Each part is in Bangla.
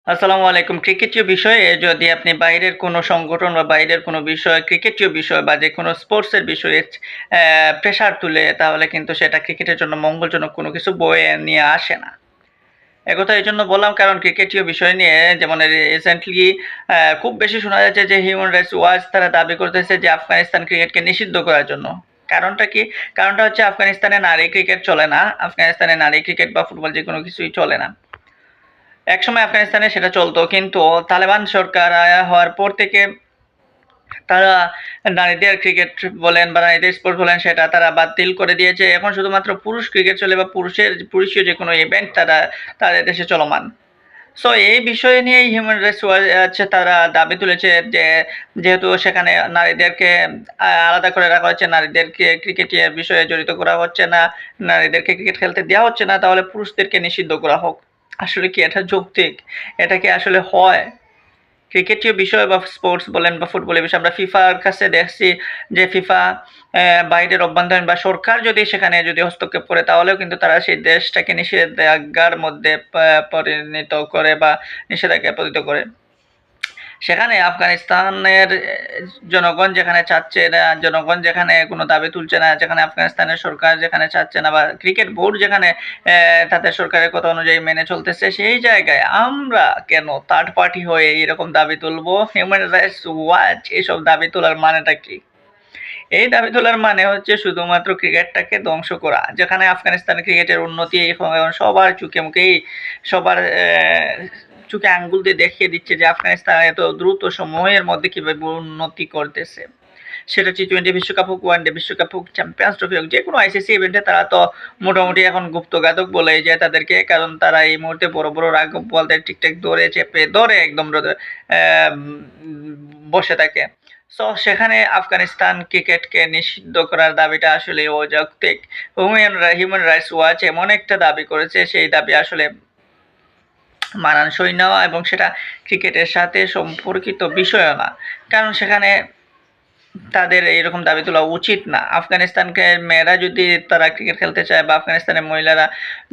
আসসালামু আলাইকুম। ক্রিকেটীয় বিষয়ে যদি আপনি বাইরের কোনো সংগঠন বা বাইরের কোনো বিষয়, ক্রিকেটীয় বিষয় বা যেকোনো স্পোর্টসের বিষয়ে প্রেশার তুলে তাহলে কিন্তু সেটা ক্রিকেটের জন্য মঙ্গলজনক কোনো কিছু বয়ে নিয়ে আসে না। একথা এজন্য বললাম কারণ ক্রিকেটীয় বিষয় নিয়ে যেমন রিসেন্টলি খুব বেশি শোনা যাচ্ছে যে হিউম্যান রাইটস ওয়াচ তারা দাবি করতেছে যে আফগানিস্তান ক্রিকেটকে নিষিদ্ধ করার জন্য। কারণটা কি? কারণটা হচ্ছে আফগানিস্তানে নারী ক্রিকেট চলে না। আফগানিস্তানে নারী ক্রিকেট বা ফুটবল যেকোনো কিছুই চলে না। একসময় আফগানিস্তানে সেটা চলতো কিন্তু তালেবান সরকার হওয়ার পর থেকে তারা নারীদের ক্রিকেট বলেন বা নারীদের স্পোর্টস বলেন সেটা তারা বাতিল করে দিয়েছে। এখন শুধুমাত্র পুরুষ ক্রিকেট চলে বা পুরুষীয় যেকোনো ইভেন্ট তাদের দেশে চলমান। সো এই বিষয় নিয়েই হিউম্যান রাইটস ওয়াচ তারা দাবি তুলেছে যে যেহেতু সেখানে নারীদেরকে আলাদা করে রাখা হচ্ছে, নারীদেরকে ক্রিকেটের বিষয়ে জড়িত করা হচ্ছে না, নারীদেরকে ক্রিকেট খেলতে দেওয়া হচ্ছে না, তাহলে পুরুষদেরকে নিষিদ্ধ করা হোক। আসলে কি এটা যৌক্তিক? এটা কি আসলে হয়? ক্রিকেটীয় বিষয় বা স্পোর্টস বলেন বা ফুটবলের বিষয় আমরা ফিফার কাছে দেখছি যে ফিফা বাইরের অভ্যন্তরীণ বা সরকার যদি সেখানে যদি হস্তক্ষেপ করে তাহলেও কিন্তু তারা সেই দেশটাকে নিষেধাজ্ঞার মধ্যে পরিণত করে বা নিষেধাজ্ঞায় পতিত করে। সেখানে আফগানিস্তানের জনগণ যেখানে চাচ্ছে না, জনগণ যেখানে কোনো দাবি তুলছে না, যেখানে আফগানিস্তানের সরকার যেখানে চাচ্ছে না বা ক্রিকেট বোর্ড যেখানে তাদের সরকারের কথা অনুযায়ী মেনে চলতেছে, সেই জায়গায় আমরা কেন থার্ড পার্টি হয়ে এরকম দাবি তুলবো? হিউম্যান রাইটস ওয়াচ এসব দাবি তোলার মানেটা কি? এই দাবি তোলার মানে হচ্ছে শুধুমাত্র ক্রিকেটটাকে ধ্বংস করা। যেখানে আফগানিস্তানের ক্রিকেটের উন্নতি এখন সবার চোখে মুখেই সবার চোখে আঙ্গুল দিয়ে দেখিয়ে দিচ্ছে যে আফগানিস্তান এত দ্রুত সময়ের মধ্যে কিভাবে উন্নতি করতেছে। সেটা টি-20 বিশ্বকাপ হোক, ওয়ানডে বিশ্বকাপ হোক, চ্যাম্পিয়ন্স ট্রফি হোক, যেকোনো আইসিসি ইভেন্টে তারা তো মোটামুটি এখন গুপ্তঘাতক বলাই যায় তাদেরকে। কারণ তারা এই মুহূর্তে বড়, বড় রাঘব বোয়ালদের ঠিকঠাক ধরে চেপে ধরে একদম বসে থাকে। সো সেখানে আফগানিস্তান ক্রিকেটকে নিষিদ্ধ করার দাবিটা আসলে অযৌক্তিক। হিউম্যান রাইটস ওয়াচ এমন একটা দাবি করেছে সেই দাবি আসলে মানানসই না এবং সেটা ক্রিকেটের সাথে সম্পর্কিত বিষয়ও না। কারণ সেখানে তাদের এরকম দাবি তোলা উচিত না। আফগানিস্তানকে মেয়েরা যদি তারা ক্রিকেট খেলতে চায় বা আফগানিস্তানের মহিলারা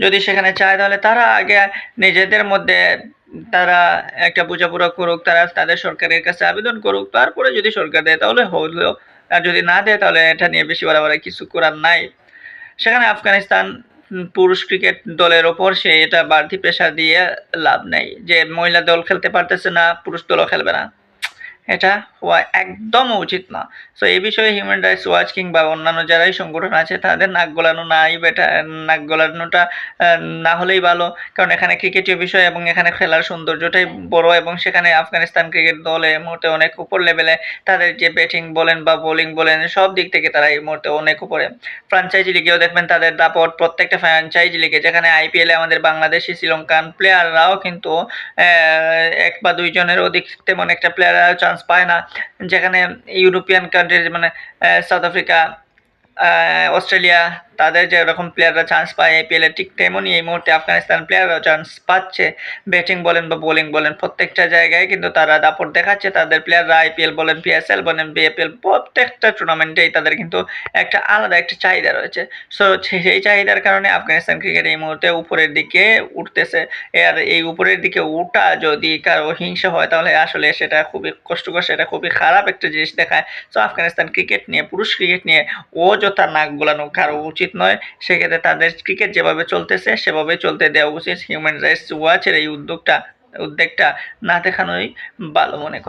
যদি সেখানে চায় তাহলে তারা আগে নিজেদের মধ্যে তারা একটা বোঝাপড়া করুক, তারা তাদের সরকারের কাছে আবেদন করুক। তারপরে যদি সরকার দেয় তাহলে হলো, আর যদি না দেয় তাহলে এটা নিয়ে বেশি বাড়াবাড়ি কিছু করার নাই। সেখানে আফগানিস্তান পুরুষ ক্রিকেট দলের ওপর সে এটা বাড়তি প্রেশার দিয়ে লাভ নেই। যে মহিলা দল খেলতে পারতেছে না, পুরুষ দলও খেলবে না। এটা হওয়া একদম উচিত না। সো এই বিষয়ে হিউম্যান রাইটস ওয়াচ কিংবা অন্যান্য যারাই সংগঠন আছে তাদের নাক গলানো নাই বেটা নাক গলানোটা না হলেই ভালো। কারণ এখানে ক্রিকেটীয় বিষয় এবং এখানে খেলার সৌন্দর্যটাই বড় এবং সেখানে আফগানিস্তান ক্রিকেট দল এই মুহূর্তে অনেক উপর লেভেলে। তাদের যে ব্যাটিং বলেন বা বোলিং বলেন সব দিক থেকে তারা এই মুহূর্তে অনেক উপরে। ফ্র্যাঞ্চাইজি লিগেও দেখবেন তাদের দাপট প্রত্যেকটা ফ্র্যাঞ্চাইজি লিগে যেখানে আইপিএলে আমাদের বাংলাদেশি শ্রীলঙ্কান প্লেয়াররাও কিন্তু ১ বা ২ জনের অধিক তেমন একটা প্লেয়াররা চান্স পায় না। যেখানে ইউরোপিয়ান কান্ট্রিজ মানে সাউথ আফ্রিকা, অস্ট্রেলিয়া তাদের যেরকম প্লেয়াররা চান্স পায় আইপিএলে ঠিক তেমনই এই মুহূর্তে আফগানিস্তান প্লেয়াররাও চান্স পাচ্ছে। ব্যাটিং বলেন বা বোলিং বলেন প্রত্যেকটা জায়গায় কিন্তু তারা দাপট দেখাচ্ছে। তাদের প্লেয়াররা আইপিএল বলেন, পিএসএল বলেন, বিএপিএল প্রত্যেকটা টুর্নামেন্টেই তাদের কিন্তু একটা আলাদা একটা চাহিদা রয়েছে। সো সেই চাহিদার কারণে আফগানিস্তান ক্রিকেট এই মুহূর্তে উপরের দিকে উঠতেছে। আর এই উপরের দিকে ওঠা যদি কারো হিংসা হয় তাহলে আসলে সেটা খুবই কষ্টকর, সেটা খুবই খারাপ একটা জিনিস দেখায়। সো আফগানিস্তান ক্রিকেট নিয়ে, পুরুষ ক্রিকেট নিয়ে অযথা নাক গলানো কারো উচিত নয়। সেক্ষেত্রে তাদের ক্রিকেট যেভাবে চলতেছে সেভাবেই চলতে দেওয়া উচিত। হিউম্যান রাইটস ওয়াচের এই উদ্যোগটা উদ্বেগটা না দেখানোই ভালো মনে করি।